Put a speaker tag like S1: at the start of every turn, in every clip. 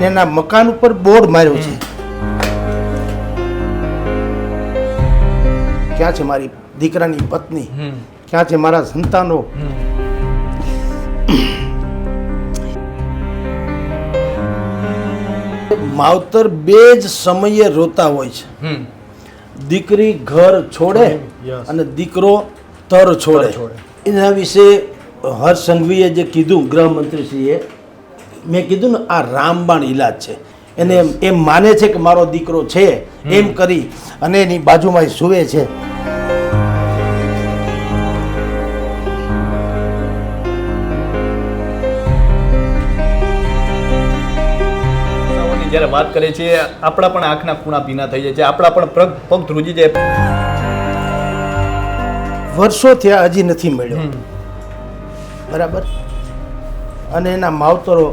S1: એના મકાન ઉપર બોર્ડ માર્યો છે. ક્યાં છે મારી દીકરાની પત્ની, ક્યાં છે મારા સંતાનો? માવતર બે જ સમયે રોતા હોય છે. દીકરી ઘર છોડે અને દીકરો તર છોડે. એના વિશે હર્ષ સંઘવીએ જે કીધું, ગૃહમંત્રીશ્રીએ, મેં કીધું ને, આ રામબાણ ઈલાજ છે. એને એમ માને છે કે મારો દીકરો છે, એમ કરી અને એની બાજુમાં સૂવે છે.
S2: જ્યારે વાત કરીએ છીએ આપણા પણ આંખના ખૂણા ભીના થઈ જાય છે, આપણા પણ પગ ધ્રુજી જાય.
S1: વર્ષો થયા હજી નથી મળ્યો, બરાબર. અને એના માવતરો,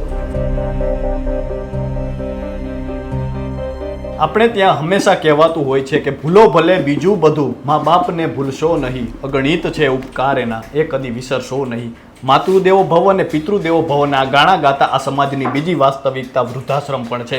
S2: આપણે ત્યાં હંમેશા કહેવાતું હોય છે કે ભૂલો ભલે બીજું બધું, મા બાપને ભૂલશો નહીં, અગણિત છે ઉપકાર એના, એ કદી વિસરશો નહીં. માતૃદેવો ભવ અને પિતૃદેવો ભવના ગાણા ગાતા આ સમાજની બીજી વાસ્તવિકતા વૃદ્ધાશ્રમ પણ છે.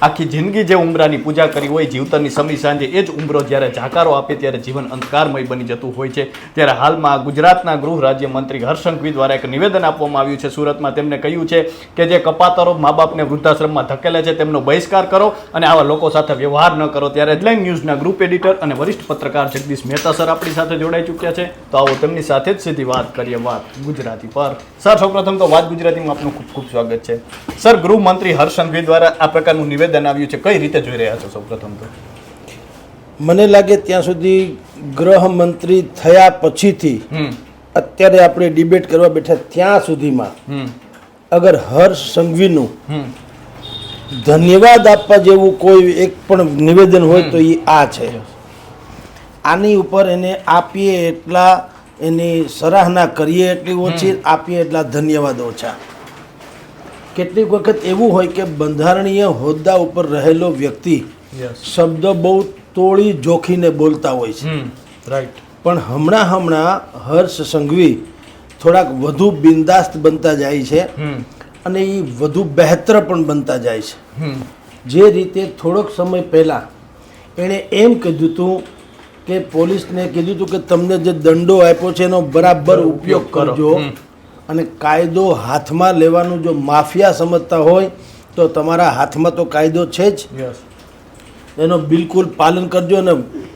S2: આખી જિંદગી જે ઉંબરાની પૂજા કરી હોય, જીવતરની સમી સાંજે એ જ ઉંબરો જ્યારે જાકારો આપે ત્યારે જીવન અંધકારમય બની જતું હોય છે. ત્યારે હાલમાં ગુજરાતના ગૃહ રાજ્યમંત્રી હર્ષ સંઘવી દ્વારા એક નિવેદન આપવામાં આવ્યું છે સુરતમાં. તેમણે કહ્યું છે કે જે કપાતરો મા બાપને વૃદ્ધાશ્રમમાં ધકેલે છે તેમનો બહિષ્કાર કરો અને આવા લોકો સાથે વ્યવહાર ન કરો. ત્યારે હેડલાઇન ન્યૂઝના ગ્રુપ એડિટર અને વરિષ્ઠ પત્રકાર જગદીશ મહેતા સર આપણી સાથે જોડાઈ ચૂક્યા છે. તો આવો તેમની સાથે જ સીધી વાત કરીએ વાત ગુજરાતી પર. સર, સૌપ્રથમ તો વાત ગુજરાતીમાં આપનું ખૂબ ખૂબ સ્વાગત છે. સર, ગૃહમંત્રી હર્ષ સંઘવી દ્વારા આ પ્રકારનું નિવેદન આવ્યું છે, કઈ રીતે જોઈ રહ્યા છો? સૌપ્રથમ તો
S1: મને લાગે ત્યાં સુધી ગૃહમંત્રી થયા પછીથી અત્યારે આપણે ડિબેટ કરવા બેઠા ત્યાં સુધીમાં અગર હર્ષ સંઘવીનું ધન્યવાદ આપવા જેવું કોઈ એક પણ નિવેદન હોય તો એ આ છે. આની ઉપર એને આપીએ એટલા, એની સરાહના કરીએ એટલી ઓછી, આપીએ એટલા ધન્યવાદ ઓછા. કેટલીક વખત એવું હોય કે બંધારણીય હોદ્દા ઉપર રહેલો વ્યક્તિ શબ્દ બહુ તોડી જોખીને બોલતા હોય છે,
S2: રાઈટ.
S1: પણ હમણાં હર્ષ સંઘવી થોડાક વધુ બિંદાસ્ત બનતા જાય છે અને એ વધુ બહેતર પણ બનતા જાય છે. જે રીતે થોડોક સમય પહેલાં એણે એમ કીધું હતું કે પોલીસને કીધું હતું કે તમને જે દંડો આપ્યો છે એનો બરાબર ઉપયોગ કરજો, અને કાયદો હાથમાં લેવાનું જો માફિયા સમજતા હોય તો તમારા હાથમાં તો કાયદો છે જ, એનો બિલકુલ પાલન કરજો અને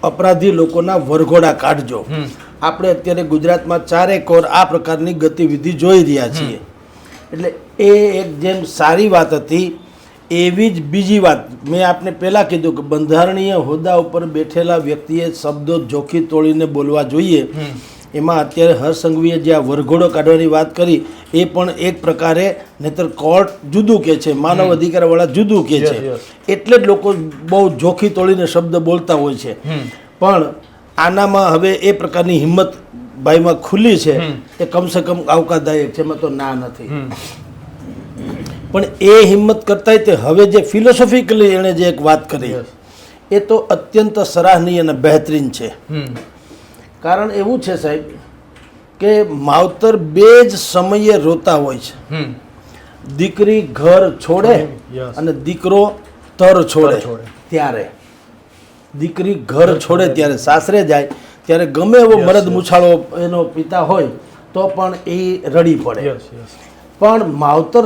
S1: અપરાધી લોકોના વરઘોડા કાઢજો. આપણે અત્યારે ગુજરાતમાં ચારેકોર આ પ્રકારની ગતિવિધિ જોઈ રહ્યા છીએ. એટલે એ એક જેમ સારી વાત હતી, એવી જ બીજી વાત મેં આપને પહેલાં કીધું કે બંધારણીય હોદ્દા ઉપર બેઠેલા વ્યક્તિએ શબ્દો જોખી તોડીને બોલવા જોઈએ. એમાં અત્યારે હર્ષ સંઘવીએ જે આ વરઘોડો કાઢવાની વાત કરી એ પણ એક પ્રકારે, નહીતર કોર્ટ જુદું કહે છે, માનવ અધિકારવાળા જુદું કહે છે, એટલે જ લોકો બહુ જોખી તોડીને શબ્દ બોલતા હોય છે. પણ આનામાં હવે એ પ્રકારની હિંમત ભાઈમાં ખુલ્લી છે એ કમસે કમ આવકારદાયક છે, એમાં તો ના નથી. પણ એ હિંમત કરતાંય તે હવે જે ફિલોસોફિકલી એણે જે એક વાત કરી એ તો અત્યંત સરાહનીય અને બહેતરીન છે. કારણ એવું છે સાહેબ કે માવતર બે જ સમયે રોતા હોય છે. દીકરી ઘર છોડે અને દીકરો તર છોડે ત્યારે, દીકરી ઘર છોડે ત્યારે, સાસરે જાય ત્યારે ગમે એવો મરદ મુછાળો એનો પિતા હોય તો પણ એ રડી પડે. પણ માવતર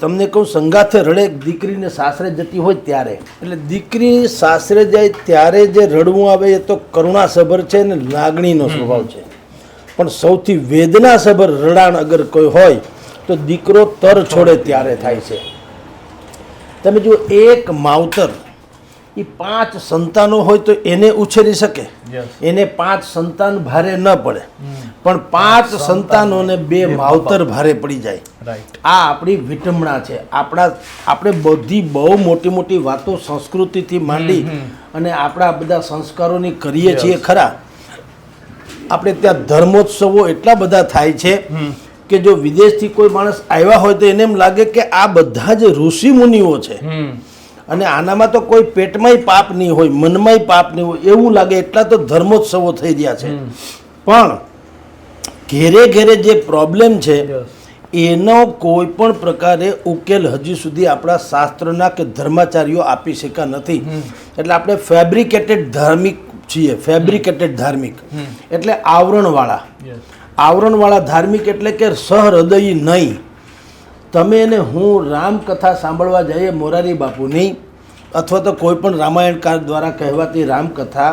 S1: તમને કહું, સંગાથે રડે દીકરીને સાસરે જતી હોય ત્યારે. એટલે દીકરી સાસરે જાય ત્યારે જે રડવું આવે એ તો કરુણાસભર છે ને લાગણીનો સ્વભાવ છે. પણ સૌથી વેદનાસભર રડાણ અગર કોઈ હોય તો દીકરો તર છોડે ત્યારે થાય છે. તમે જુઓ, એક માવતર એ 5 સંતાનો હોય તો એને ઉછેરી શકે, એને 5 સંતાન ભારે ન પડે, પણ 5 સંતાનોને 2 માવતર ભારે પડી જાય. આ આપણી વિટંબણા છે. આપણે બધી બહુ મોટી મોટી વાતો સંસ્કૃતિથી માંડી અને આપણા બધા સંસ્કારોની કરીએ છીએ ખરા. આપણે ત્યાં ધર્મોત્સવો એટલા બધા થાય છે કે જો વિદેશથી કોઈ માણસ આવ્યા હોય તો એને એમ લાગે કે આ બધા જ ઋષિ મુનિઓ છે અને આનામાં તો કોઈ પેટમાંય પાપ નહીં હોય, મનમાંય પાપ નહીં હોય એવું લાગે. એટલા તો ધર્મોત્સવો થઈ રહ્યા છે. પણ ઘેરે ઘેરે જે પ્રોબ્લેમ છે એનો કોઈ પણ પ્રકારે ઉકેલ હજી સુધી આપણા શાસ્ત્રના કે ધર્માચાર્યો આપી શક્યા નથી. એટલે આપણે ફેબ્રિકેટેડ ધાર્મિક છીએ, ફેબ્રિકેટેડ ધાર્મિક એટલે આવરણવાળા ધાર્મિક એટલે કે સહૃદયી નહીં. તમે એને હું રામકથા સાંભળવા જઈએ મોરારી બાપુની અથવા તો કોઈ પણ રામાયણકાર દ્વારા કહેવાતી રામકથા,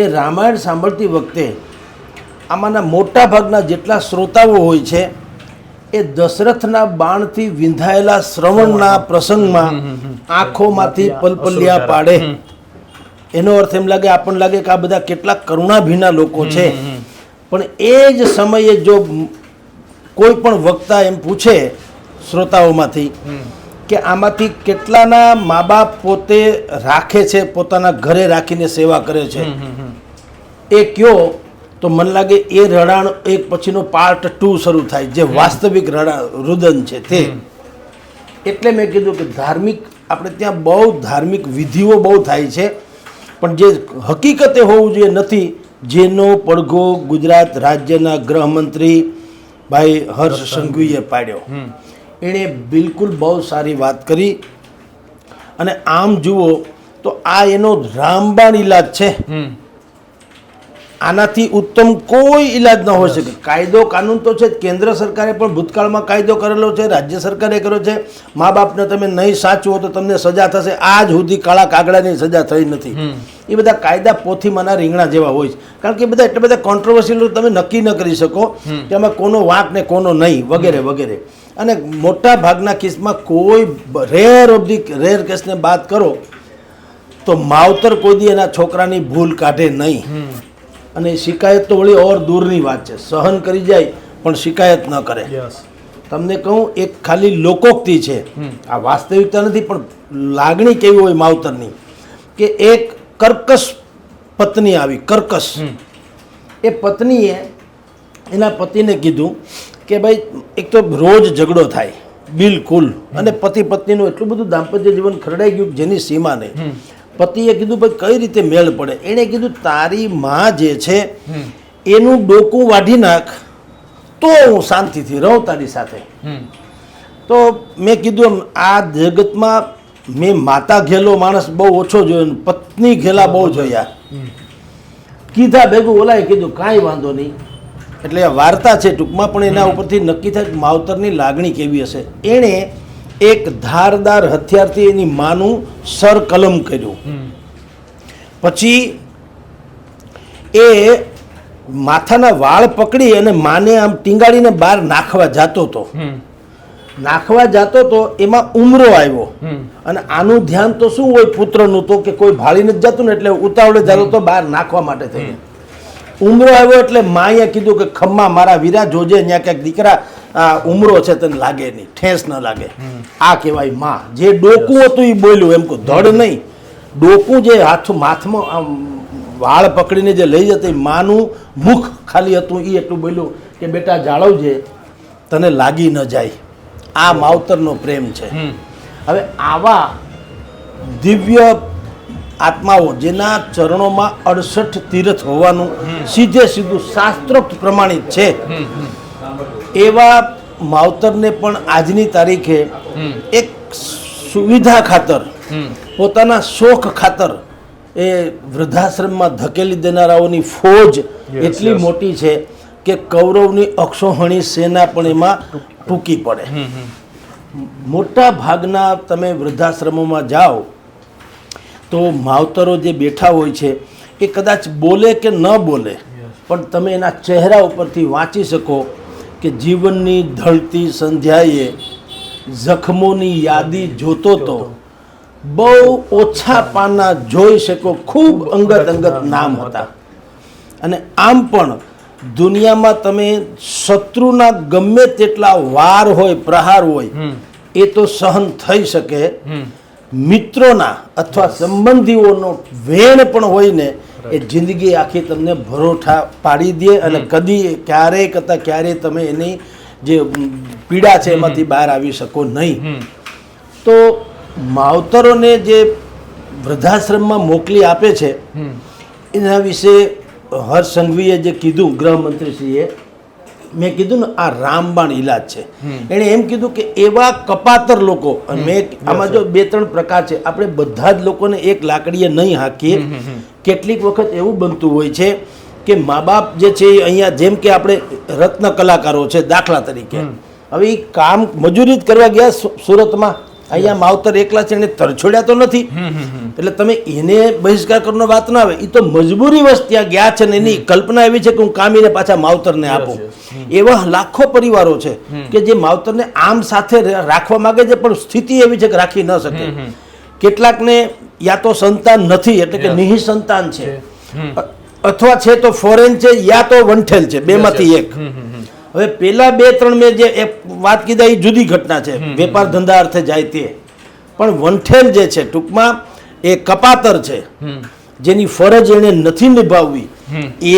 S1: એ રામાયણ સાંભળતી વખતે આમાંના મોટા ભાગના જેટલા શ્રોતાઓ હોય છે એ દશરથના બાણથી વિંધાયેલા શ્રવણના પ્રસંગમાં આંખોમાંથી પલપલિયા પાડે. એનો અર્થ એમ લાગે, આપણને લાગે કે આ બધા કેટલા કરુણાભીના લોકો છે. પણ એ જ સમયે જો કોઈ પણ વક્તા એમ પૂછે શ્રોતાઓમાંથી કે આમાંથી કેટલાના મા બાપ પોતે રાખે છે, પોતાના ઘરે રાખીને સેવા કરે છે, એ કયો, તો મને લાગે એ રડાણ એક પછીનો પાર્ટ 2 શરૂ થાય, જે વાસ્તવિક રુદન છે તે. એટલે મેં કીધું કે ધાર્મિક આપણે ત્યાં બહુ ધાર્મિક વિધિઓ બહુ થાય છે, પણ જે હકીકતે હોવું જોઈએ નથી. જેનો પડઘો ગુજરાત રાજ્યના ગૃહમંત્રી ભાઈ હર્ષ સંઘવીએ પાડ્યો, એણે બિલકુલ બહુ સારી વાત કરી. અને આમ જુઓ તો આ એનો રામબાણ ઈલાજ છે. આનાથી ઉત્તમ કોઈ ઈલાજ ન હોઈ શકે. કાયદો કાનૂન તો છે જ, કેન્દ્ર સરકારે પણ ભૂતકાળમાં કાયદો કરેલો છે, રાજ્ય સરકારે કર્યો છે. મા બાપને તમે નહીં સાચવો તો તમને સજા થશે. આજ સુધી કાળા કાગડાની સજા થઈ નથી. એ બધા કાયદા પોથીમાંના રીંગણા જેવા હોય છે, કારણ કે બધા એટલા બધા કોન્ટ્રોવર્સિયલ તમે નક્કી ન કરી શકો કે આમાં કોનો વાંક ને કોનો નહીં વગેરે વગેરે. અને મોટા ભાગના કેસમાં કોઈ રેર કેસને બાદ કરો તો માવતર કોઈ દી એના છોકરાની ભૂલ કાઢે નહીં. અને શિકાયત તો વળી ઓર દૂરની વાત છે, સહન કરી જાય પણ શિકાયત ન કરે. તમને કહું, એક ખાલી લોકોક્તિ છે, આ વાસ્તવિકતા નથી, પણ લાગણી કેવી હોય માવતરની કે એક કર્કશ પત્ની આવી, કર્કશ. એ પત્નીએ એના પતિને કીધું કે ભાઈ એક તો રોજ ઝઘડો થાય બિલકુલ, અને પતિ પત્નીનું એટલું બધું દાંપત્ય જીવન ખરડાઈ ગયું જેની સીમા નહીં. પતિએ કીધું ભાઈ કઈ રીતે મેળ પડે? એણે કીધું તારી માં જે છે એનું ડોકું વાઢી નાખ તો હું શાંતિથી રહું તારી સાથે. તો મેં કીધું આ જગતમાં મેં માતા ઘેલો માણસ બહુ ઓછો જોયો, પત્ની ઘેલા બહુ જોયા. કીધા ભેગું ઓલાએ કીધું કાંઈ વાંધો નહીં. એટલે આ વાર્તા છે ટૂંકમાં, પણ એના ઉપરથી નક્કી થાય કે માવતરની લાગણી કેવી હશે. એણે એક ધારદાર હથિયારથી એની માનું સર કલમ કર્યું. પછી એ માથાના વાળ પકડી અને માને આમ ટીંગાડીને બહાર નાખવા જતો હતો. એમાં ઉમરો આવ્યો. અને આનું ધ્યાન તો શું હોય પુત્રનું, તો કે કોઈ ભાળીને જ જતું ને એટલે ઉતાવળે જતો તો બહાર નાખવા માટે થઈને. ઉમરો આવ્યો એટલે માએ કીધું કે ખમ્મા મારા વીરા જોજે, ત્યાં ક્યાંક દીકરા ઉમરો છે તને લાગે નહીં, ઠેસ ન લાગે. આ કહેવાય માં. જે ડોકું હતું એ બોલ્યું, એમ કહું ધડ નહીં, ડોકું જે માથમાં આમ વાળ પકડીને જે લઈ જતી માનું મુખ ખાલી હતું એ એટલું બોલ્યું કે બેટા જાળવજે, તને લાગી ન જાય. આ માવતરનો પ્રેમ છે. હવે આવા દિવ્ય આત્માઓ જેના ચરણોમાં 68 તીર્થ હોવાનું સીધું શાસ્ત્રોક્ત પ્રમાણિત છે, એવા માવતરને પણ આજની તારીખે એક સુવિધા ખાતર, પોતાના શોખ ખાતર એ વૃદ્ધાશ્રમમાં ધકેલી દેનારાઓની ફોજ એટલી મોટી છે કે કૌરવની અક્ષોહણી સેના પણ એમાં ટૂંકી પડે. મોટા ભાગના તમે વૃદ્ધાશ્રમોમાં જાઓ તો માવતરો જે બેઠા હોય છે એ કદાચ બોલે કે ન બોલે, પણ તમે એના ચહેરા ઉપરથી વાંચી શકો કે જીવનની ઢળતી સંધ્યાએ જખમોની યાદી જોતો તો બહુ ઓછા પાના જોઈ શકો, ખૂબ અંગત નામ હતા. અને આમ પણ દુનિયામાં તમે શત્રુના ગમે તેટલા વાર હોય, પ્રહાર હોય, એ તો સહન થઈ શકે. મિત્રોના અથવા સંબંધીઓનો વેણ પણ હોય ને, એ જિંદગી આખી તમને ભરોઠા પાડી દે અને ક્યારેય તમે એની જે પીડા છે એમાંથી બહાર આવી શકો નહીં. તો માવતરોને જે વૃદ્ધાશ્રમમાં મોકલી આપે છે એના વિશે હર્ષ સંઘવીએ જે કીધું, ગૃહમંત્રીશ્રીએ, મેં કીધું ને આ રામબાણ ઈલાજ છે. એણે એમ કીધું કે એવા કપાતર લોકો, મેં આમાં જો 2-3 પ્રકાર છે, આપણે બધા જ લોકોને એક લાકડીએ નહીં હાંકીએ. કેટલીક વખત એવું બનતું હોય છે કે મા બાપ જે છે એ અહીંયા જેમ કે આપણે રત્ન કલાકારો છે દાખલા તરીકે, હવે એ કામ મજૂરી જ કરવા ગયા સુરતમાં, અહીંયા માવતર એકલા છે એને તરછોડ્યા તો નથી, એટલે તમે એને બહિષ્કાર કરવાનો વાત ના આવે. એ તો મજબૂરી વશ ત્યાં ગયા છે ને એની કલ્પના એવી છે કે હું કામીને પાછા માવતરને આપું. એવા લાખો પરિવારો છે કે જે માવતરને આમ સાથે રાખવા માંગે છે પણ સ્થિતિ એવી છે કે રાખી ન શકે. કેટલાકને યા તો સંતાન નથી એટલે કે નિહિ સંતાન છે, અથવા છે તો ફોરેન છે યા તો વંઠેલ છે, બેમાંથી એક. હવે પેલા 2-3 મેં જે વાત કીધા એ જુદી ઘટના છે, વેપાર ધંધા અર્થે જાય તે. પણ વંઠેલ જે છે ટૂંકમાં એ કપાતર છે, જેની ફરજ એને નથી નિભાવવી,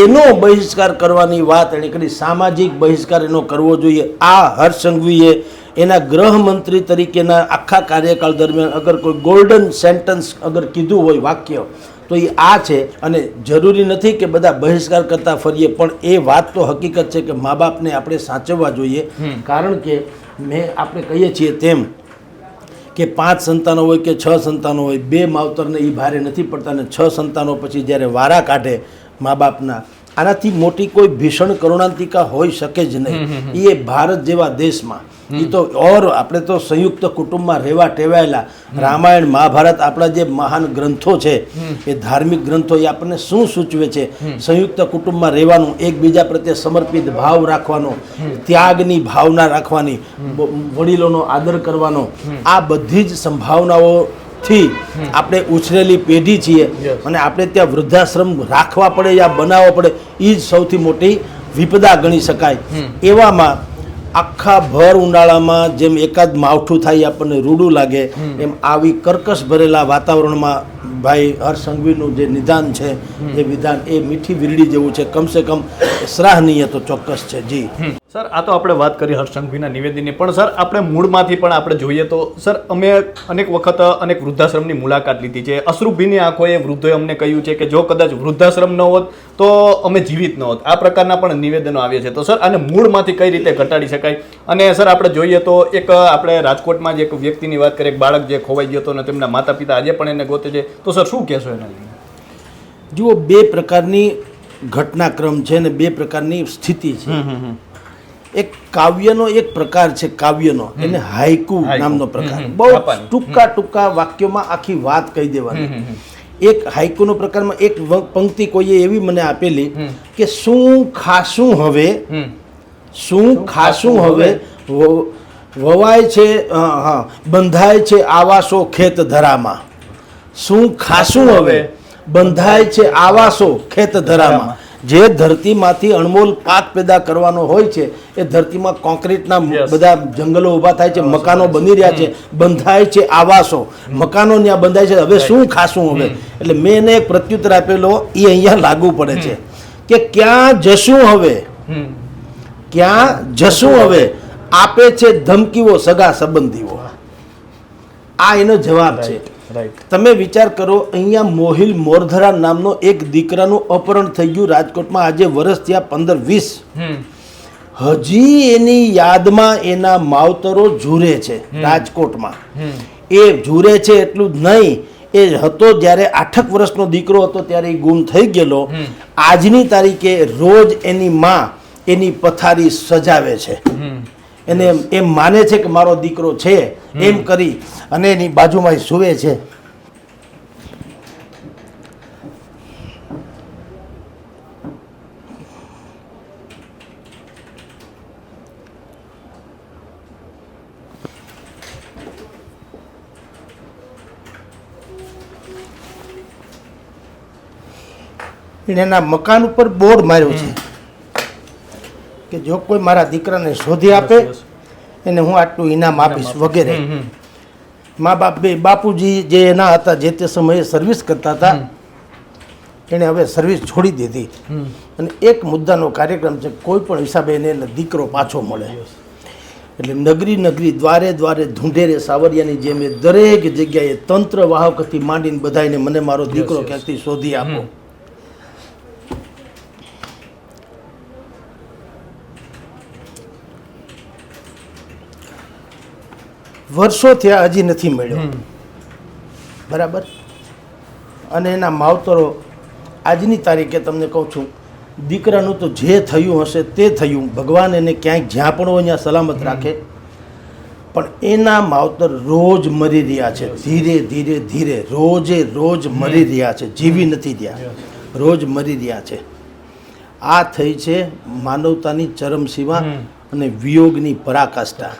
S1: એનો બહિષ્કાર કરવાની વાત એને કરી. સામાજિક બહિષ્કાર એનો કરવો જોઈએ. આ હર્ષ સંઘવીએ એના ગૃહમંત્રી તરીકેના આખા કાર્યકાળ દરમિયાન અગર કોઈ ગોલ્ડન સેન્ટન્સ અગર કીધું હોય વાક્ય તો એ આ છે. અને જરૂરી નથી કે બધા બહિષ્કાર કરતા ફરીએ, પણ એ વાત તો હકીકત છે કે મા બાપને આપણે સાચવવા જોઈએ. કારણ કે આપણે કહીએ છીએ તેમ કે 5 સંતાનો હોય કે 6 સંતાનો હોય, 2 માવતરને એ ભારે નથી પડતા, અને 6 સંતાનો પછી જ્યારે વારા કાઢે મા બાપના, આનાથી મોટી કોઈ ભીષણ કરુણાંતિકા હોઈ શકે જ નહીં. એ ભારત જેવા દેશમાં એ તો ઓર આપણે તો સંયુક્ત કુટુંબમાં રહેવા ટેવાયેલા. રામાયણ મહાભારત આપણા જે મહાન ગ્રંથો છે એ ધાર્મિક ગ્રંથો એ આપણને શું સૂચવે છે? સંયુક્ત કુટુંબમાં રહેવાનું, એકબીજા પ્રત્યે સમર્પિત ભાવ રાખવાનો, ત્યાગની ભાવના રાખવાની, વડીલોનો આદર કરવાનો, આ બધી જ સંભાવનાઓથી આપણે ઉછરેલી પેઢી છીએ. અને આપણે ત્યાં વૃદ્ધાશ્રમ રાખવા પડે યા બનાવવા પડે એ જ સૌથી મોટી વિપદા ગણી શકાય. એવામાં આખા ભર ઉનાળામાં જેમ એકાદ માવઠું થાય આપણને રૂડું લાગે, એમ આવી કર્કશ ભરેલા વાતાવરણમાં ભાઈ હર્ષ સંઘવીનું જે નિદાન છે એ વિધાન એ મીઠી વીરડી જેવું છે, કમસે કમ સરાહનીય તો ચોક્કસ છે. જી
S2: સર, આ તો આપણે વાત કરી હર્ષ સંઘવીના નિવેદનની, પણ સર આપણે મૂળમાંથી પણ આપણે જોઈએ તો સર અમે અનેક વખત અનેક વૃદ્ધાશ્રમની મુલાકાત લીધી છે. અશ્રુભીની આંખોએ વૃદ્ધોએ અમને કહ્યું છે કે જો કદાચ વૃદ્ધાશ્રમ ન હોત તો અમે જીવિત ન હોત. આ પ્રકારના પણ નિવેદનો આવ્યા છે. તો સર આને મૂળમાંથી કઈ રીતે ઘટાડી શકાય? અને સર આપણે જોઈએ તો એક આપણે રાજકોટમાં જ એક વ્યક્તિની વાત કરીએ, એક બાળક જે ખોવાઈ ગયો હતો અને તેમના માતા પિતા આજે પણ એને ગોતે છે. તો સર શું કહેશો એના લઈને?
S1: જુઓ, 2 પ્રકારની ઘટનાક્રમ છે ને 2 પ્રકારની સ્થિતિ છે. એક કાવ્યનો એક પ્રકાર છે, કાવ્યનો એને હાઇકુ નામનો પ્રકાર, બહુ ટૂંકા વાક્યોમાં આખી વાત કહી દેવાની. એક હાઇકુનો પ્રકારમાં એક પંક્તિ કોઈએ એવી મને આપેલી કે શું ખાશું હવે, શું ખાશું હવે, વવાય છે બંધાય છે આવાસો ખેત ધરામાં. શું ખાશું હવે, બંધાય છે આવાસો ખેત ધરામાં. જે ધરતીમાંથી અણમોલ પાક પેદા કરવાનો હોય છે એ ધરતીમાં કોન્ક્રીટના બધા જંગલો ઊભા થાય છે, મકાનો બની રહ્યા છે, બંધાય છે આવાસો, મકાનો ત્યાં બંધાય છે. હવે શું ખાશું હવે? એટલે મેં એને એક પ્રત્યુત્તર આપેલો, એ અહીંયા લાગુ પડે છે કે ક્યાં જશું હવે, ક્યાં જશું હવે, આપે છે ધમકીઓ સગા સંબંધીઓ. આ એનો જવાબ છે. તમે વિચાર કરો, અહીંયા મોહિલ મોરધરા નામનો એક દીકરાનું અપહરણ થઈ ગયું રાજકોટમાં. આજે વર્ષ થયા 15-20. હજી એની યાદમાં એના માવતરો ઝૂરે છે રાજકોટમાં. એ ઝૂરે છે એટલું જ નહીં, એ હતો જ્યારે 8 વર્ષનો દીકરો હતો ત્યારે એ ગુમ થઈ ગયેલો. આજની તારીખે રોજ એની માં એની પથારી સજાવે છે, એને એમ માને છે કે મારો દીકરો છે એમ કરી, અને એની બાજુમાં સૂવે છે. એના મકાન ઉપર બોર્ડ માર્યો છે કે જો કોઈ મારા દીકરાને શોધી આપે એને હું આટલું ઇનામ આપીશ વગેરે. મા બાપ બે બાપુજી જે એના હતા જે તે સમયે સર્વિસ કરતા હતા, એણે હવે સર્વિસ છોડી દીધી. અને એક મુદ્દાનો કાર્યક્રમ છે, કોઈ પણ હિસાબે એને દીકરો પાછો મળે. એટલે નગરી નગરી દ્વારે દ્વારે ધૂંઢેરે સાવરિયાની જેમ એ દરેક જગ્યાએ તંત્ર વાહકથી માંડીને બધાને મને મારો દીકરો ક્યાંકથી શોધી આપો. વર્ષો થયા હજી નથી મળ્યો, બરાબર. અને એના માવતરો આજની તારીખે તમને કહું છું, દીકરાનું તો જે થયું હશે તે થયું, ભગવાન એને ક્યાંક જ્યાં પણ હોય ત્યાં સલામત રાખે, પણ એના માવતર રોજ મરી રહ્યા છે, ધીરે ધીરે ધીરે રોજે રોજ મરી રહ્યા છે, જીવી નથી રહ્યા, રોજ મરી રહ્યા છે. આ થઈ છે માનવતાની ચરમસીમા અને વિયોગની પરાકાષ્ઠા.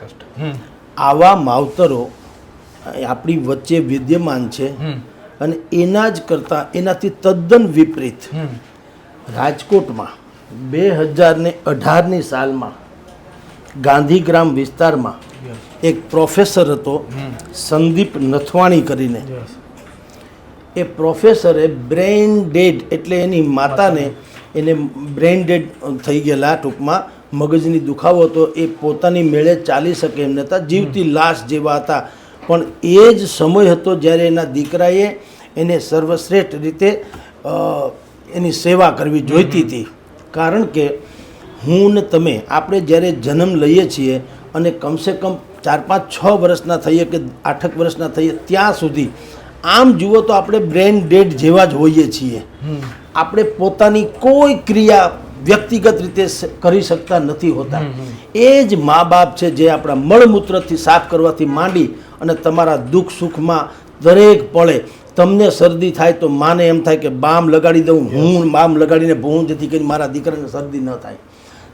S1: આવા માવતરો આપણી વચ્ચે વિદ્યમાન છે. અને એના જ કરતાં એનાથી તદ્દન વિપરીત રાજકોટમાં 2018ની સાલમાં ગાંધીગ્રામ વિસ્તારમાં એક પ્રોફેસર હતો સંદીપ નથવાણી કરીને. એ પ્રોફેસરે બ્રેઇન ડેડ એટલે એની માતાને એને બ્રેઇન ડેડ થઈ ગયેલા, ટૂંકમાં મગજની દુખાવો હતો, એ પોતાની મેળે ચાલી શકે એમ નહોતા, જીવતી લાશ જેવા હતા. પણ એ જ સમય હતો જ્યારે એના દીકરાએ એને સર્વશ્રેષ્ઠ રીતે એની સેવા કરવી જોઈતી હતી. કારણ કે હું ને તમે આપણે જ્યારે જન્મ લઈએ છીએ અને કમસે કમ 4, 5, 6 વર્ષના થઈએ કે 8 વર્ષના થઈએ ત્યાં સુધી આમ જુઓ તો આપણે બ્રેન ડેડ જેવા જ હોઈએ છીએ. આપણે પોતાની કોઈ ક્રિયા વ્યક્તિગત રીતે કરી શકતા નથી હોતા. એ જ મા બાપ છે જે આપણા મળમૂત્રથી સાફ કરવાથી માંડી અને તમારા દુઃખ સુખમાં દરેક પળે તમને શરદી થાય તો માને એમ થાય કે બામ લગાડી દઉં, હું બામ લગાડીને ભૂં, જેથી કરીને મારા દીકરાને શરદી ન થાય.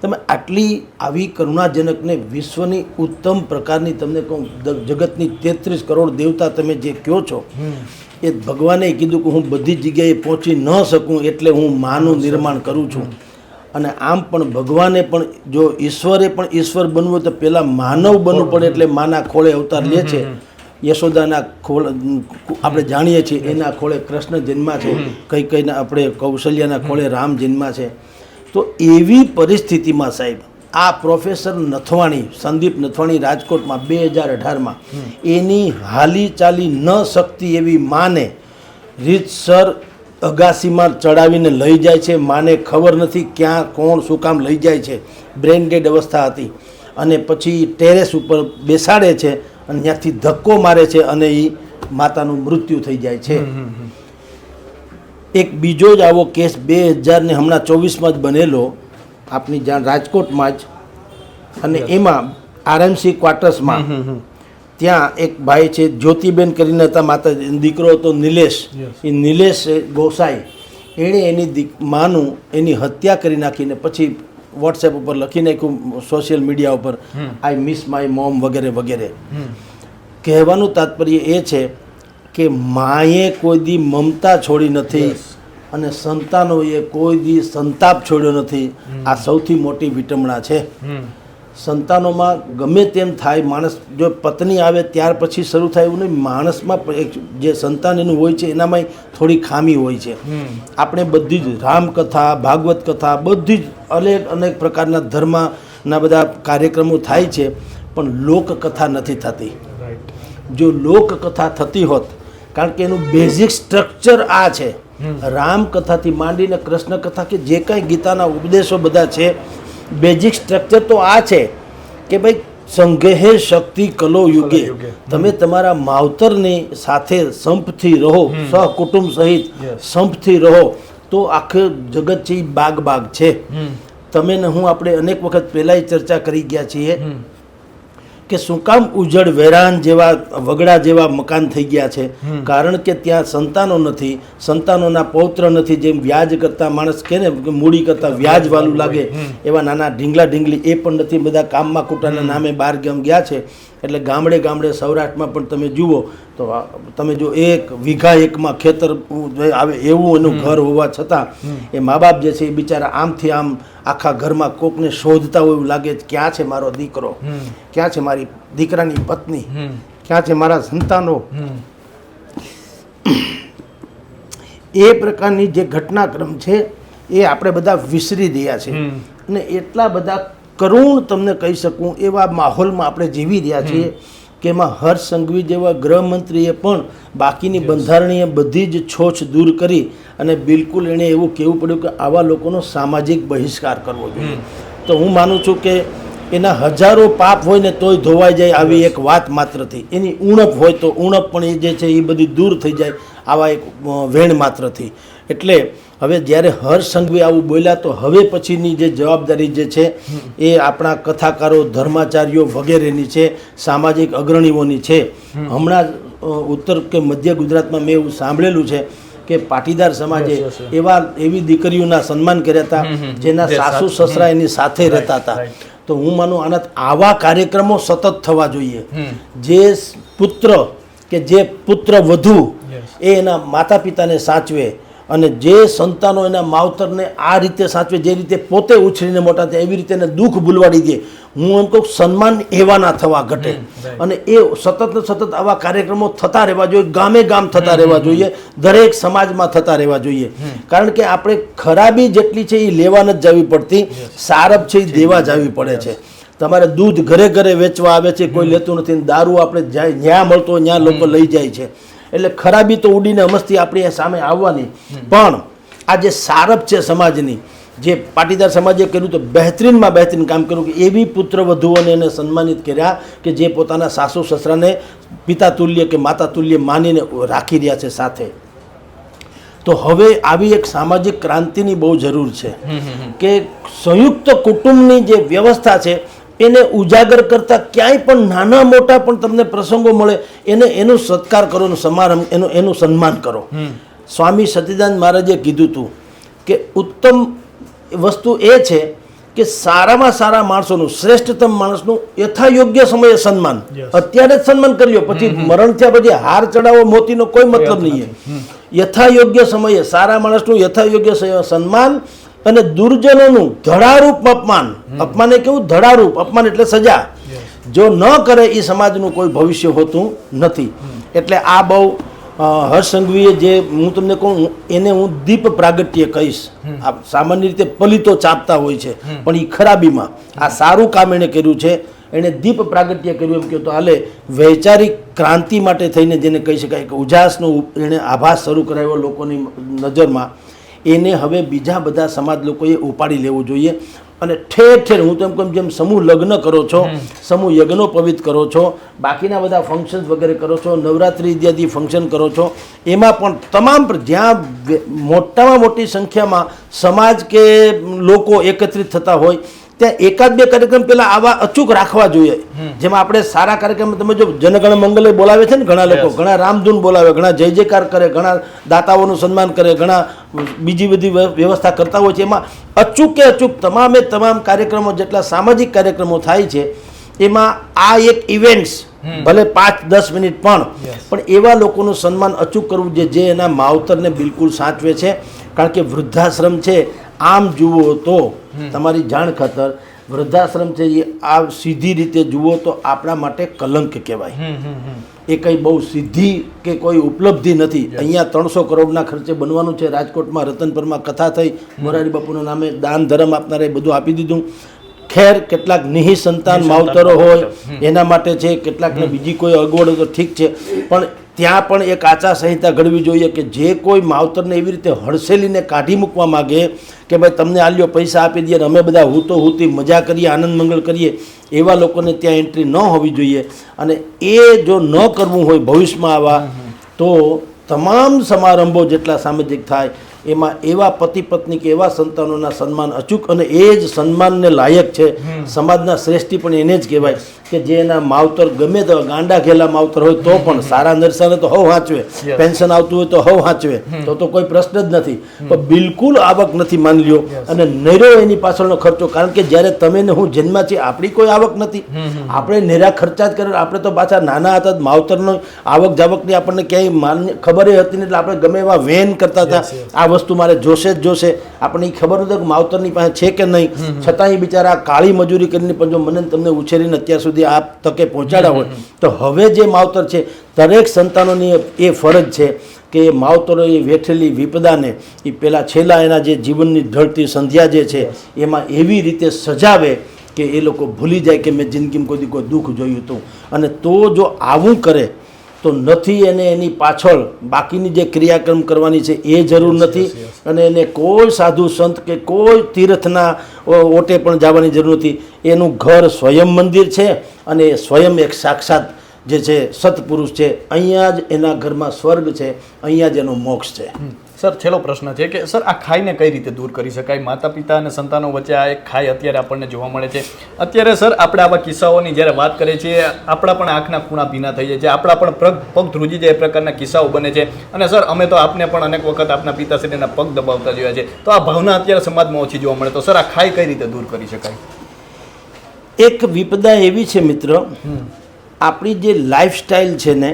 S1: તમે આટલી આવી કરુણાજનકને વિશ્વની ઉત્તમ પ્રકારની તમને કહું જગતની 33 કરોડ દેવતા તમે જે કહો છો, એ ભગવાને કીધું કે હું બધી જગ્યાએ પહોંચી ન શકું એટલે હું માનું નિર્માણ કરું છું. અને આમ પણ ભગવાને પણ જો ઈશ્વરે પણ ઈશ્વર બનવું હોય તો પહેલાં માનવ બનવું પડે, એટલે માના ખોળે અવતાર લે છે. યશોદાના ખોળ આપણે જાણીએ છીએ, એના ખોળે કૃષ્ણ જન્મા છે, કઈના આપણે કૌશલ્યાના ખોળે રામ જન્મા છે. તો એવી પરિસ્થિતિમાં સાહેબ આ પ્રોફેસર નથવાણી, સંદીપ નથવાણી રાજકોટમાં 2018માં એની હાલી ચાલી ન શકતી એવી માને રીતસર અગાસીમાં ચડાવીને લઈ જાય છે. માને ખબર નથી ક્યાં કોણ શું કામ લઈ જાય છે, બ્રેન ડેડ અવસ્થા હતી. અને પછી ટેરેસ ઉપર બેસાડે છે અને ત્યાંથી ધક્કો મારે છે અને એ માતાનું મૃત્યુ થઈ જાય છે. એક બીજો જ આવો કેસ 2000 હમણાં 24માં જ બનેલો આપની જાણ રાજકોટમાં જ. અને એમાં આરએમસી ક્વાર્ટર્સમાં ત્યાં એક ભાઈ છે જ્યોતિબેન કરીને હતા, માતા દીકરો હતો નિલેશ. એ નિલેશ ગોસાઈ એણે એની માનું એની હત્યા કરી નાખીને પછી વોટ્સએપ ઉપર લખી નાખ્યું, સોશિયલ મીડિયા ઉપર, આઈ મિસ માય મોમ વગેરે વગેરે. કહેવાનું તાત્પર્ય એ છે કે માએ કોઈ દી મમતા છોડી નથી અને સંતાનોએ કોઈ દી સંતાપ છોડ્યો નથી. આ સૌથી મોટી વિટમણા છે. સંતાનોમાં ગમે તેમ થાય, માણસ જો પત્ની આવે ત્યાર પછી શરૂ થાય એવું નહીં, માણસમાં જે સંતાન એનું હોય છે એનામાં થોડી ખામી હોય છે. આપણે બધી જ રામકથા, ભાગવત કથા, બધી જ અનેક પ્રકારના ધર્મના બધા કાર્યક્રમો થાય છે, પણ લોકકથા નથી થતી. જો લોકકથા થતી હોત, કારણ કે એનું બેઝિક સ્ટ્રક્ચર આ છે, રામકથાથી માંડીને કૃષ્ણ કથા કે જે કાંઈ ગીતાના ઉપદેશો બધા છે, બેઝિક સ્ટ્રક્ચર તો આ છે કે ભાઈ સંઘે શક્તિ કલો યુગે. તમે તમારા માવતરની સાથે સંપથી રહો, સહકુટુંબ સહિત સંપથી રહો, તો આખું જગત છે એ બાગ છે. તમે ને હું આપણે અનેક વખત પહેલાંય ચર્ચા કરી ગયા છીએ કે શું કામ ઉજળ વેરાન જેવા વગડા જેવા મકાન થઈ ગયા છે. કારણ કે ત્યાં સંતાનો નથી, સંતાનોના પૌત્ર નથી. જેમ વ્યાજ કરતા માણસ કહે ને મૂડી કરતા વ્યાજ વાળું લાગે, એવા નાના ઢીંગલી એ પણ નથી. બધા કામમાં કુટાના નામે બહાર ગયા છે. એટલે ગામડે સૌરાષ્ટ્રમાં પણ તમે જુઓ તો તમે જો 1 વીઘા 1માં ખેતર આવે એવું એનું ઘર હોવા છતાં એ મા બાપ જે છે એ બિચારા આમથી આમ આખા ઘરમાં કોકને શોધતા હોય એવું લાગે, ક્યાં છે મારો દીકરો, ક્યાં છે મારી દીકરાની પત્ની, ક્યાં છે મારા સંતાનો. એ પ્રકારની જે ઘટનાક્રમ છે એ આપણે બધા વિસરી રહ્યા છે. અને એટલા બધા કરુણ તમને કહી શકું એવા માહોલમાં આપણે જીવી રહ્યા છીએ કે એમાં હર્ષ સંઘવી જેવા ગૃહમંત્રીએ પણ બાકીની બંધારણીય બધી જ છોછ દૂર કરી અને બિલકુલ એણે એવું કહેવું પડ્યું કે આવા લોકોનો સામાજિક બહિષ્કાર કરવો જોઈએ. તો હું માનું છું કે એના હજારો પાપ હોય ને તોય ધોવાઈ જાય આવી એક વાત માત્રથી, એની ઉણપ હોય તો ઉણપ પણ એ જે છે એ બધી દૂર થઈ જાય આવા એક વેણ માત્રથી. એટલે હવે જ્યારે હર્ષ સંઘવી આવું બોલ્યા તો હવે પછીની જે જવાબદારી જે છે એ આપણા કથાકારો, ધર્માચાર્યો વગેરેની છે, સામાજિક અગ્રણીઓની છે. હમણાં ઉત્તર કે મધ્ય ગુજરાતમાં મેં એવું સાંભળેલું છે કે પાટીદાર સમાજે એવી દીકરીઓના સન્માન કર્યા હતા જેના સાસુ સસરા એની સાથે રહેતા હતા. તો હું માનું આવા કાર્યક્રમો સતત થવા જોઈએ. જે પુત્ર કે જે પુત્ર વધુ એ એના માતા પિતાને સાચવે અને જે સંતાનો એના માવતરને આ રીતે સાચવે, જે રીતે પોતે ઉછરીને મોટા થાય એવી રીતે એને દુઃખ ભૂલવાડી દે. હું એમ કહું સન્માન એવા ના થવા ઘટે. અને એ સતત ને સતત આવા કાર્યક્રમો થતા રહેવા જોઈએ, ગામે ગામ થતા રહેવા જોઈએ, દરેક સમાજમાં થતા રહેવા જોઈએ. કારણ કે આપણે ખરાબી જેટલી છે એ લેવા નથી જવી પડતી, સારપ છે એ દેવા જવી પડે છે. તમારે દૂધ ઘરે ઘરે વેચવા આવે છે, કોઈ લેતું નથી. દારૂ આપણે જ્યાં મળતો હોય ત્યાં લોકો લઈ જાય છે. એટલે ખરાબી તો ઉડીને અમસ્તી આપણી સામે આવવાની, પણ આ જે સારપ છે સમાજની, જે પાટીદાર સમાજે કર્યું તો બહેતરીનમાં બહેતરીન કામ કર્યું કે એવી પુત્ર વધુઓને એને સન્માનિત કર્યા કે જે પોતાના સાસુ સસરાને પિતા તુલ્ય કે માતા તુલ્ય માનીને રાખી રહ્યા છે સાથે. તો હવે આવી એક સામાજિક ક્રાંતિની બહુ જરૂર છે કે સંયુક્ત કુટુંબની જે વ્યવસ્થા છે એને ઉજાગર કરતા ક્યાંય પણ નાના મોટા પણ તમને પ્રસંગો મળે એનો સત્કાર કરો, સમારંભ એનું સન્માન કરો. સ્વામી સચ્ચિદાનંદ મહારાજે કીધું હતું કે ઉત્તમ વસ્તુ એ છે કે સારામાં સારા માણસોનું, શ્રેષ્ઠતમ માણસનું યથાયોગ્ય સમયે સન્માન. અત્યારે જ સન્માન કરી લો, પછી મરણ થયા પછી હાર ચડાવો મોતીનો કોઈ મતલબ નહીં. યથાયોગ્ય સમયે સારા માણસનું યથાયોગ્ય સન્માન અને દુર્જનોનું ધડારૂપ અપમાન. અપમાન એ કેવું? ધડારૂપ અપમાન એટલે સજા. જો ન કરે એ સમાજનું કોઈ ભવિષ્ય હોતું નથી. એટલે આ બહુ હર્ષ સંઘવીએ જે હું તમને કહું એને હું દીપ પ્રાગટ્ય કહીશ. આ સામાન્ય રીતે પલિતો ચાપતા હોય છે પણ એ ખરાબીમાં આ સારું કામ એણે કર્યું છે. એણે દીપ પ્રાગટ્ય કર્યું એમ કહે તો હાલે. વૈચારિક ક્રાંતિ માટે થઈને જેને કહી શકાય કે ઉજાસનો એણે આભાસ શરૂ કરાવ્યો લોકોની નજરમાં, એને હવે બીજા બધા સમાજ લોકોએ ઉપાડી લેવું જોઈએ. અને ઠેર ઠેર હું તો એમ કહું જેમ સમૂહ લગ્ન કરો છો, સમૂહ યજ્ઞો પવિત્ર કરો છો, બાકીના બધા ફંક્શન્સ વગેરે કરો છો, નવરાત્રિ ઇત્યાદિ ફંક્શન કરો છો, એમાં પણ તમામ જ્યાં મોટામાં મોટી સંખ્યામાં સમાજ કે લોકો એકત્રિત થતા હોય ત્યાં એકાદ બે કાર્યક્રમ પેલા આવા અચૂક રાખવા જોઈએ. જેમાં આપણે સારા કાર્યક્રમ, તમે જો જનગણ મંગલે બોલાવે છે ને ઘણા લોકો, ઘણા રામધૂન બોલાવે, ઘણા જય જયકાર કરે, ઘણા દાતાઓનું સન્માન કરે, ઘણા બીજી બધી વ્યવસ્થા કરતા હોય છે. એમાં અચૂક કે અચૂક તમામે તમામ કાર્યક્રમો જેટલા સામાજિક કાર્યક્રમો થાય છે એમાં આ એક ઇવેન્ટ્સ ભલે 5-10 મિનિટ પણ એવા લોકોનું સન્માન અચૂક કરવું જે એના માવતરને બિલકુલ સાચવે છે. કારણ કે વૃદ્ધાશ્રમ છે આમ જુઓ તો તમારી જાણ ખાતર વૃદ્ધાશ્રમ છે એ આ સીધી રીતે જુઓ તો આપણા માટે કલંક કહેવાય. એ કંઈ બહુ સિદ્ધિ કે કોઈ ઉપલબ્ધિ નથી. અહીંયા 300 કરોડના ખર્ચે બનવાનું છે. રાજકોટમાં રતનપરમાં કથા થઈ, મોરારી બાપુના નામે દાન ધર્મ આપનારે બધું આપી દીધું. ખેર કેટલાક નિહિ સંતાન માવતરો હોય એના માટે છે, કેટલાકને બીજી કોઈ અગવડ તો ઠીક છે, પણ ત્યાં પણ એક આચાર સંહિતા ઘડવી જોઈએ કે જે કોઈ માવતરને એવી રીતે હડસેલીને કાઢી મૂકવા માગે કે ભાઈ તમને આલ્યો પૈસા આપી દઈએ અને અમે બધા હૂતો હૂતી મજા કરીએ, આનંદ મંગળ કરીએ, એવા લોકોને ત્યાં એન્ટ્રી ન હોવી જોઈએ. અને એ જો ન કરવું હોય ભવિષ્યમાં આવા, તો તમામ સમારંભો જેટલા સામાજિક થાય એમાં એવા પતિ પત્ની કે એવા સંતાનોના સન્માન અચૂક, અને એ જ સન્માનને લાયક છે. સમાજના શ્રેષ્ઠી પણ એને જ કહેવાય કે જે એના માવતર ગમે તો ગાંડા ઘેલા માવતર હોય તો પણ સારા નરસાને તો હવ હાંચવે, પેન્શન આવતું હોય તો હવ હાંચવે, તો કોઈ પ્રશ્ન જ નથી. પણ બિલકુલ આવક નથી માની લ્યો અને નર્યો એની પાછળનો ખર્ચો. કારણ કે જ્યારે તમે ને હું જન્મ્યા છીએ આપણી કોઈ આવક નથી, આપણે નેરા ખર્ચા જ કરે. આપણે તો પાછા નાના હતા માવતરનો આવક જાવકની આપણને ક્યાંય ખબર હતી ને, એટલે આપણે ગમે એવા વેન કરતા હતા આ વસ્તુ મારે જોશે જ જોશે. આપણને ખબર નથી કે માવતરની પાસે છે કે નહીં, છતાંય બિચારા કાળી મજૂરી કરીને પણ જો મને તમને ઉછેરીને અત્યાર સુધી આ તકે પહોંચાડ્યા હોય, તો હવે જે માવતર છે દરેક સંતાનોની એ ફરજ છે કે માવતરો એ વેઠેલી વિપદાને એ પેલા છેલ્લા એના જે જીવનની ઢળતી સંધ્યા જે છે એમાં એવી રીતે સજાવે કે એ લોકો ભૂલી જાય કે મેં જિંદગીમાં કોઈ દુઃખ જોયું હતું. અને તો જો આવું કરે તો નથી એને એની પાછળ બાકીની જે ક્રિયાક્રમ કરવાની છે એ જરૂર નથી, અને એને કોઈ સાધુ સંત કે કોઈ તીર્થના ઓટે પણ જવાની જરૂર નથી. એનું ઘર સ્વયં મંદિર છે અને એ સ્વયં એક સાક્ષાત જે છે સત્પુરુષ છે. અહીંયા જ એના ઘરમાં સ્વર્ગ છે, અહીંયા જ એનો મોક્ષ છે.
S2: સર છેલ્લો પ્રશ્ન છે કે સર આ ખાઈને કઈ રીતે દૂર કરી શકાય? માતા પિતા અને સંતાનો વચ્ચે આ એક ખાઈ અત્યારે આપણને જોવા મળે છે. અત્યારે સર આપણે આવા કિસ્સાઓની જ્યારે વાત કરીએ છીએ આપણા પણ આંખના ખૂણા ભીના થઈ જાય છે, આપણા પણ પગ ધ્રુજી જાય એ પ્રકારના કિસ્સાઓ બને છે. અને સર અમે તો આપને પણ અનેક વખત આપના પિતાશ્રીના પગ દબાવતા જોયા છે. તો આ ભાવના અત્યારે સમાજમાં ઓછી જોવા મળે, તો સર આ ખાઈ કઈ રીતે દૂર કરી શકાય?
S1: એક વિપદા એવી છે મિત્ર, આપણી જે લાઈફસ્ટાઈલ છે ને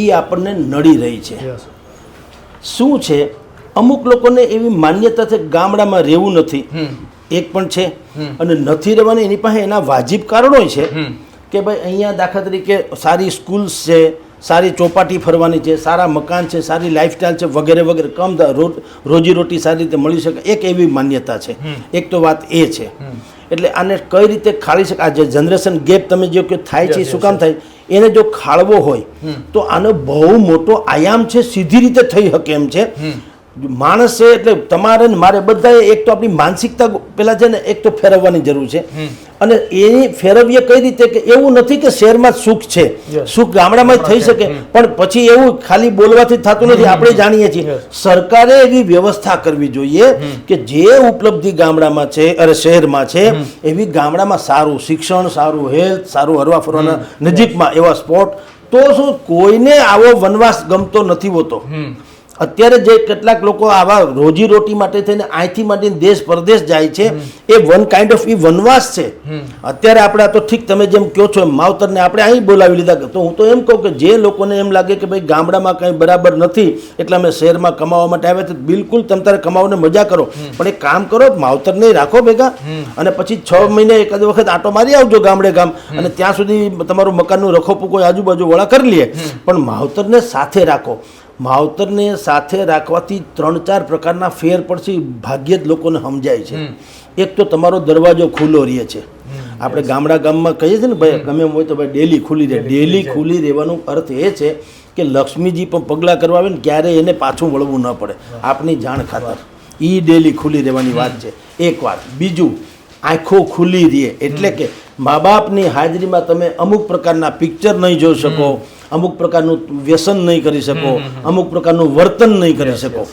S1: એ આપણને નડી રહી છે. શું છે, અમુક લોકોને એવી માન્યતા છે ગામડામાં રહેવું નથી, એક પણ છે, અને નથી રહેવાની એની પાસે એના વાજિબ કારણો છે કે ભાઈ અહીંયા દાખલા તરીકે સારી સ્કૂલ્સ છે, સારી ચોપાટી ફરવાની છે, સારા મકાન છે, સારી લાઈફસ્ટાઈલ છે, વગેરે વગેરે, કમ રોજીરોટી સારી રીતે મળી શકે, એક એવી માન્યતા છે. એક તો વાત એ છે. એટલે આને કઈ રીતે ખાળી શકે? આ જે જનરેશન ગેપ તમે જો કે થાય છે, શું કામ થાય? એને જો ખાળવો હોય તો આનો બહુ મોટો આયામ છે, સીધી રીતે થઈ શકે એમ છે. માણસ છે એટલે તમારે મારે બધાએ એક તો આપણી માનસિકતા પેલા છે ને એક તો ફેરવવાની જરૂર છે. અને એની ફેરવીએ કઈ રીતે કે એવું નથી કે શહેરમાં સુખ છે, સુખ ગામડામાં થઈ શકે, પણ પછી એવું ખાલી બોલવાથી થતું નથી. આપણે જાણીએ છીએ સરકારે એવી વ્યવસ્થા કરવી જોઈએ કે જે ઉપલબ્ધિ ગામડામાં છે અરે શહેરમાં છે એવી ગામડામાં સારું શિક્ષણ, સારું હેલ્થ, સારું હરવા ફરવાના નજીકમાં એવા સ્પોટ. તો શું કોઈને આવો વનવાસ ગમતો નથી હોતો. અત્યારે જે કેટલાક લોકો આવા રોજીરોટી માટે થઈને અહીંથી માટે દેશ પરદેશ જાય છે, એ વન કાઇન્ડ ઓફ ઈ વનવાસ છે. અત્યારે આપણે તો ઠીક તમે જેમ કહો છો માવતરને આપણે અહીં બોલાવી લીધા, તો હું તો એમ કહું કે જે લોકોને એમ લાગે કે ભાઈ ગામડામાં કંઈ બરાબર નથી એટલે અમે શહેરમાં કમાવા માટે આવ્યા છે, બિલકુલ તમે તારે કમાવને મજા કરો, પણ એક કામ કરો, માવતરને રાખો ભેગા, અને પછી 6 મહિને એકાદ વખત આટો મારી આવજો ગામડે ગામ, અને ત્યાં સુધી તમારું મકાનનું રખોપું કોઈ આજુબાજુ વાળા કરી લે, પણ માવતરને સાથે રાખો. માવતરને સાથે રાખવાથી 3-4 પ્રકારના ફેર પડશે, ભાગ્યે જ લોકોને સમજાય છે. એક તો તમારો દરવાજો ખુલ્લો રહે છે. આપણે ગામમાં કહીએ છીએ ને ભાઈ ગમે એમ હોય તો ભાઈ ડેલી ખુલ્લી રહે. ડેલી ખુલ્લી રહેવાનો અર્થ એ છે કે લક્ષ્મીજી પણ પગલાં કરવા આવે ને ક્યારે એને પાછું વળવું ન પડે, આપણી જાણ ખાતર એ ડેલી ખુલ્લી રહેવાની વાત છે. એક વાત. બીજું, આંખો ખુલ્લી રહે એટલે કે મા બાપની હાજરીમાં તમે અમુક પ્રકારના પિક્ચર નહીં જોઈ શકો, અમુક પ્રકારનું વ્યસન નહીં કરી શકો, અમુક પ્રકારનું વર્તન નહીં કરી શકો.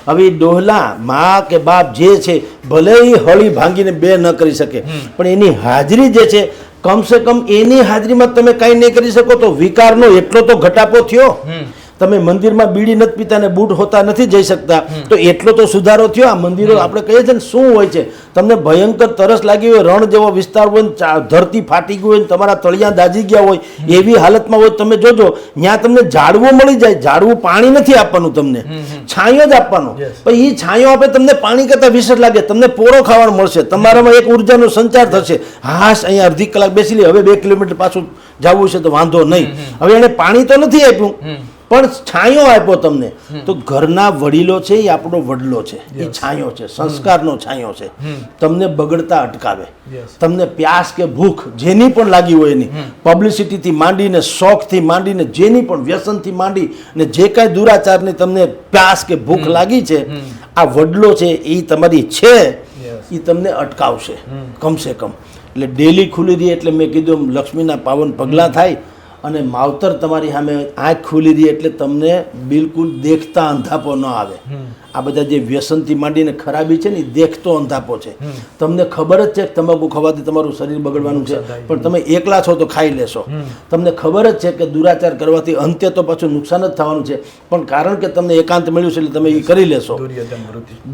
S1: હવે ડોહલા મા કે બાપ જે છે ભલે એ હળી ભાંગીને બે ન કરી શકે, પણ એની હાજરી જે છે કમસે કમ એની હાજરીમાં તમે કાંઈ નહીં કરી શકો તો વિકારનો એટલો તો ઘટાપો થયો. તમે મંદિરમાં બીડી નથી પીતા ને બૂટ હોતા નથી જઈ શકતા, તો એટલો તો સુધારો થયો. આ મંદિરો આપણે કહીએ છીએ ને શું હોય છે, તમને ભયંકર તરસ લાગી હોય, રણ જેવો વિસ્તાર હોય, ધરતી ફાટી ગઈ હોય, તમારા તળિયા દાજી ગયા હોય, એવી હાલતમાં હોય, તમે જોજો ત્યાં તમને ઝાડવું મળી જાય. ઝાડવું પાણી નથી આપવાનું, તમને છાંયો જ આપવાનો, પણ એ છાંયો આપે તમને પાણી કરતા વિશેષ લાગે, તમને પોરો ખાવાનું મળશે, તમારામાં એક ઉર્જાનો સંચાર થશે. હાશ અહીંયા અડધી કલાક બેસી લે, હવે 2 કિલોમીટર પાછું જવું છે તો વાંધો નહીં. હવે એને પાણી તો નથી આપ્યું પણ છાંયો આપ્યો તમને, તો ઘરના વડીલો છે એ આપણો વડલો છે, એ છાંયો છે, સંસ્કારનો છાંયો છે, તમને બગડતા અટકાવે. તમને પ્યાસ કે ભૂખ જેની પણ લાગી હોય એની પબ્લિસિટીથી માંડીને શોખથી માંડીને જેની પણ વ્યસનથી માંડી ને જે કાંઈ દુરાચારની તમને પ્યાસ કે ભૂખ લાગી છે, આ વડલો છે એ તમારી છે એ તમને અટકાવશે કમસે કમ. એટલે ડેલી ખુલ્લી રહી એટલે મેં કીધું લક્ષ્મીના પાવન પગલાં થાય. અને માવતર તમારી સામે આંખ ખુલી રહી એટલે તમને બિલકુલ દેખતા અંધાપો ન આવે. આ બધા જે વ્યસનથી માંડીને ખરાબી છે ને એ દેખતો અંધાપો છે. તમને ખબર જ છે કે તમાકુ ખાવાથી તમારું શરીર બગડવાનું છે, પણ તમે એકલા છો તો ખાઈ લેશો. તમને ખબર જ છે કે દુરાચાર કરવાથી અંતે તો પાછું નુકસાન જ થવાનું છે, પણ કારણ કે તમને એકાંત મળ્યું છે એટલે તમે એ કરી લેશો.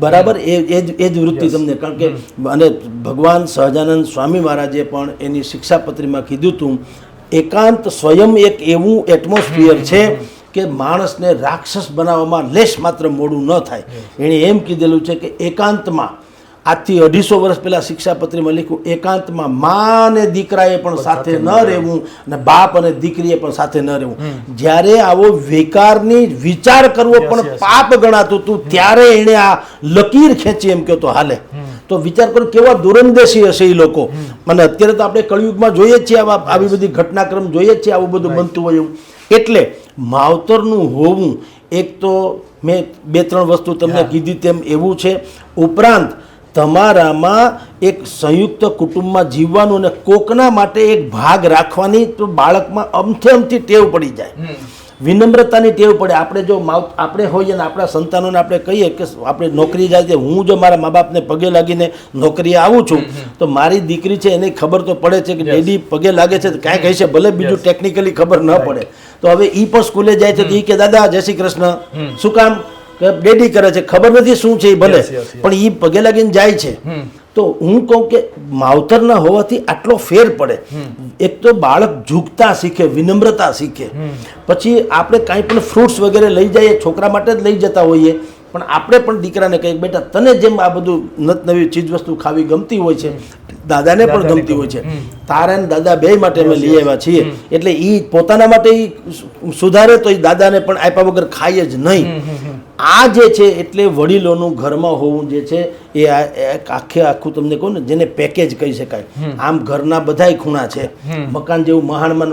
S1: બરાબર, એ જ વૃત્તિ તમને. કારણ કે અને ભગવાન સહજાનંદ સ્વામી મહારાજે પણ એની શિક્ષાપત્રીમાં કીધું હતું, એકાંત સ્વયં એક એવું એટમોસ્ફિયર છે કે માણસને રાક્ષસ બનાવવામાં લેશ માત્ર મોડું ન થાય. એણે એમ કીધેલું છે કે એકાંતમાં, આજથી 250 વર્ષ પહેલાં શિક્ષાપત્રીમાં લખ્યું, એકાંતમાં મા અને દીકરાએ પણ સાથે ન રહેવું અને બાપ અને દીકરીએ પણ સાથે ન રહેવું. જ્યારે આવો વિકારની વિચાર કરવો પણ પાપ ગણાતું હતું ત્યારે એણે આ લકીર ખેંચી એમ કહો તો હાલે. તો વિચાર કરો કેવા દુરંદેશી હશે એ લોકો. અને અત્યારે તો આપણે કળિયુગમાં જોઈએ જ છીએ આવી બધી ઘટનાક્રમ જોઈએ જ છીએ, આવું બધું બનતું હોય એવું. એટલે માવતરનું હોવું એક તો મેં 2-3 વસ્તુ તમને કીધી તેમ એવું છે. ઉપરાંત તમારામાં એક સંયુક્ત કુટુંબમાં જીવવાનું અને કોકના માટે એક ભાગ રાખવાની તો બાળકમાં અમથી ટેવ પડી જાય, વિનમ્રતાની ટેવ પડે. આપણે જો આપણે હોઈએ ને આપણા સંતાનોને આપણે કહીએ કે આપણે નોકરી જાય છે, હું જો મારા મા બાપને પગે લાગીને નોકરીએ આવું છું તો મારી દીકરી છે એને ખબર તો પડે છે કે ડેડી પગે લાગે છે કાંઈ કહે છે, ભલે બીજું ટેકનિકલી ખબર ન પડે. તો હવે એ પણ સ્કૂલે જાય છે તો એ કે દાદા જય શ્રી કૃષ્ણ, શું કામ કે ડેડી કરે છે, ખબર નથી શું છે એ ભલે, પણ એ પગે લાગીને જાય છે. તો હું કહું કે માવતરના હોવાથી આટલો ફેર પડે. એક તો બાળક ઝૂકતા શીખે, વિનમ્રતા શીખે. પછી આપણે કાંઈ પણ ફ્રૂટ્સ વગેરે લઈ જઈએ, છોકરા માટે જ લઈ જતા હોઈએ, પણ આપણે પણ દીકરાને કહીએ બેટા તને જેમ આ બધું નવી ચીજવસ્તુ ખાવી ગમતી હોય છે, દાદાને પણ ગમતી હોય છે, તારા ને દાદા બે માટે અમે લઈ આવ્યા છીએ. એટલે એ પોતાના માટે સુધારે તો એ દાદાને પણ આપ્યા વગર ખાય જ નહીં. આ જે છે એટલે વડીલોનું ઘરમાં હોવું જે છે એ આખું તમને કહું ને જેને પેકેજ કહી શકાય. આમ ઘરના બધાય ખૂણા છે, મકાન જેવું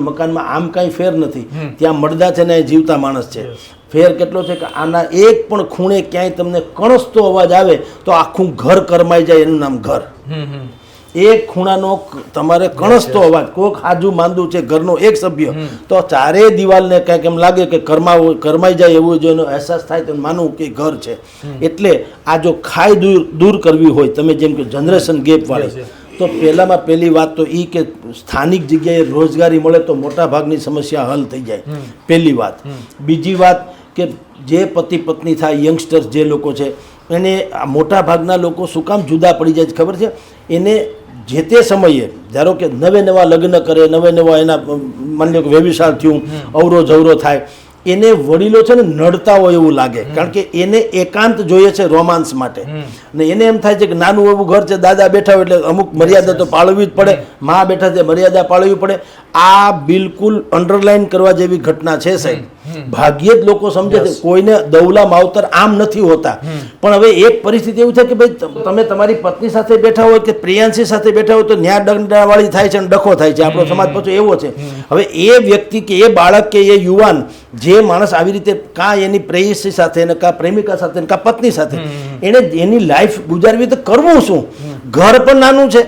S1: મકાનમાં આમ કાંઈ ફેર નથી, ત્યાં મળદા છે ને જીવતા માણસ છે. ફેર કેટલો છે કે આના એક પણ ખૂણે ક્યાંય તમને કણસતો અવાજ આવે તો આખું ઘર કરમાઈ જાય, એનું નામ ઘર. એક ખૂણાનો તમારે કણસતો અવાજ, કોક હાજુ માંદું છે ઘરનો એક સભ્ય, તો ચારે દિવાલને કંઈક એમ લાગે કે કરમાઈ જાય એવું જો એનો અહેસાસ થાય તો માનવું કે ઘર છે. એટલે આ જો ખાઈ દૂર કરવી હોય, તમે જેમ કે જનરેશન ગેપ વાળી, તો પહેલી વાત તો એ કે સ્થાનિક જગ્યાએ રોજગારી મળે તો મોટા ભાગની સમસ્યા હલ થઈ જાય, પહેલી વાત. બીજી વાત કે જે પતિ પત્ની થાય, યંગસ્ટર્સ જે લોકો છે એને મોટા ભાગના લોકો શું કામ જુદા પડી જાય ખબર છે? એને જે તે સમયે ધારો કે નવા લગ્ન કરે, નવા એના માની લો કે વ્યભિચાર થયું, અવરો જવરો થાય, એને વડીલો છે ને નડતા હોય એવું લાગે, કારણ કે એને એકાંત જોઈએ છે રોમાન્સ માટે. ને એને એમ થાય છે કે નાનું એવું ઘર છે, દાદા બેઠા હોય એટલે અમુક મર્યાદા તો પાળવી જ પડે, મા બેઠા છે મર્યાદા પાળવી પડે. આ બિલકુલ અંડરલાઈન કરવા જેવી ઘટના છે સાહેબ. ભાગ્યે જ લોકો સમજે છે, કોઈને દવલા માવતર આમ નથી હોતા. પણ હવે એક પરિસ્થિતિ એવું છે કે ભાઈ તમે તમારી પત્ની સાથે બેઠા હોય કે પ્રિયાંશી સાથે બેઠા હોય તો ન્યા દંડાવાળી થાય છે અને ડખો થાય છે. આપણો સમાજ પાછો એવો છે. હવે એ વ્યક્તિ કે એ બાળક કે એ યુવાન જે માણસ આવી રીતે કાં એની પ્રેયસી સાથે ને કાં પ્રેમિકા સાથે ને કાં પત્ની સાથે એને એની લાઈફ ગુજારવી તો કરવું શું? ઘર પણ નાનું છે,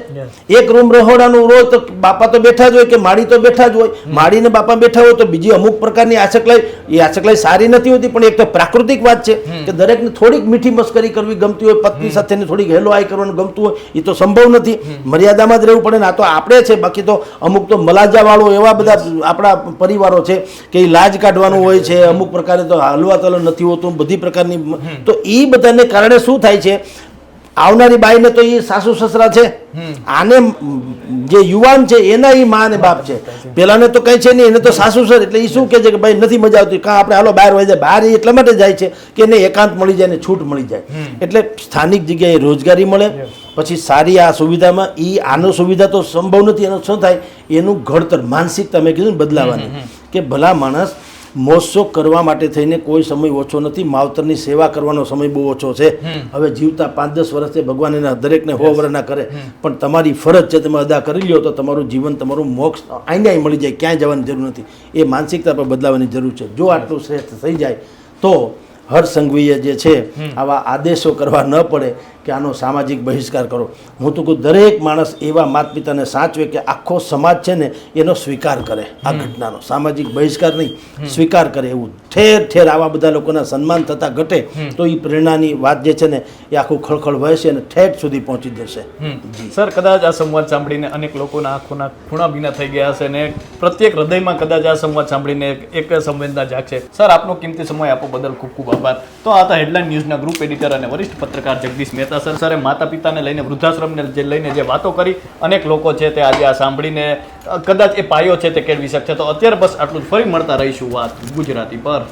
S1: એક રૂમ રહોડાનું હોય તો બાપા તો બેઠા જ હોય કે માડી તો બેઠા જ હોય, માડી ને બાપા બેઠા હોય તો બીજી અમુક પ્રકારની આશકલાઈ સારી નથી હોતી. પણ એક તો પ્રાકૃતિક વાત છે કે દરેકને થોડીક મીઠી મસ્કરી કરવી ગમતી હોય, પત્ની સાથે થોડીક હેલો આઈ કરવાનું ગમતું હોય, એ તો સંભવ નથી, મર્યાદામાં જ રહેવું પડે ને. આ તો આપણે છે, બાકી તો અમુક તો મલાજા વાળો એવા બધા આપણા પરિવારો છે કે એ લાજ કાઢવાનું હોય છે, અમુક પ્રકારે તો હલવા તલન નથી હોતું, બધી પ્રકારની. તો એ બધાને કારણે શું થાય છે, આવનારી બાઈને તો એ સાસુ સસરા છે, આને જે યુવાન છે એના એ મા અને બાપ છે, પેલાને તો કઈ છે નહીં, એને તો સાસુ સર. એટલે એ શું કહે છે કે ભાઈ નથી મજા આવતી, કાં આપણે હાલો બહાર વહી જાય. બહાર એટલા માટે જાય છે કે એને એકાંત મળી જાય ને છૂટ મળી જાય. એટલે સ્થાનિક જગ્યાએ રોજગારી મળે, પછી સારી આ સુવિધામાં આનો સુવિધા તો સંભવ નથી. એનો શું થાય, એનું ઘડતર માનસિકતા મેં કીધું ને બદલાવાની, કે ભલા માણસ મોજશોખ કરવા માટે થઈને કોઈ સમય ઓછો નથી, માવતરની સેવા કરવાનો સમય બહુ ઓછો છે. હવે જીવતા 5-10 વર્ષથી ભગવાન એના દરેકને 100 વર્ષના કરે, પણ તમારી ફરજ છે તમે અદા કરી લ્યો તો તમારું જીવન, તમારું મોક્ષ અહીંયા મળી જાય, ક્યાંય જવાની જરૂર નથી. એ માનસિકતા પર બદલાવાની જરૂર છે. જો આટલું શ્રેષ્ઠ થઈ જાય તો હર સંઘવીએ જે છે આવા આદેશો કરવા ન પડે કે આનો સામાજિક બહિષ્કાર કરો. હું તો કહું દરેક માણસ એવા માતા પિતાને સાચવે કે આખો સમાજ છે ને એનો સ્વીકાર કરે, આ ઘટનાનો સામાજિક બહિષ્કાર નહીં, સ્વીકાર કરે. એવું ઠેર ઠેર આવા બધા લોકોના સન્માન થતા ઘટે તો એ પ્રેરણાની વાત જે છે ને એ આખું ખળખળ વહેશે અને ઠેઠ સુધી પહોંચી જશે.
S2: સર, કદાચ આ સંવાદ સાંભળીને અનેક લોકોના આંખોના ખૂણા ભીના થઈ ગયા હશે ને પ્રત્યેક હૃદયમાં કદાચ આ સંવાદ સાંભળીને એક સંવેદના જાગશે. સર, આપનો કિંમતી સમય આપો બદલ ખૂબ ખૂબ આભાર. તો આ હતા હેડલાઇન ન્યૂઝના ગ્રુપ એડિટર અને વરિષ્ઠ પત્રકાર જગદીશ મહેતા. સરે માતા પિતાને લઈને, વૃદ્ધાશ્રમને લઈને જે વાતો કરી, અનેક લોકો છે તે આજે આ સાંભળીને કદાચ એ પાયો છે તે કેળવી શકશે. તો અત્યારે બસ આટલું જ. ફરી મળતા રહીશું વાત ગુજરાતી પર.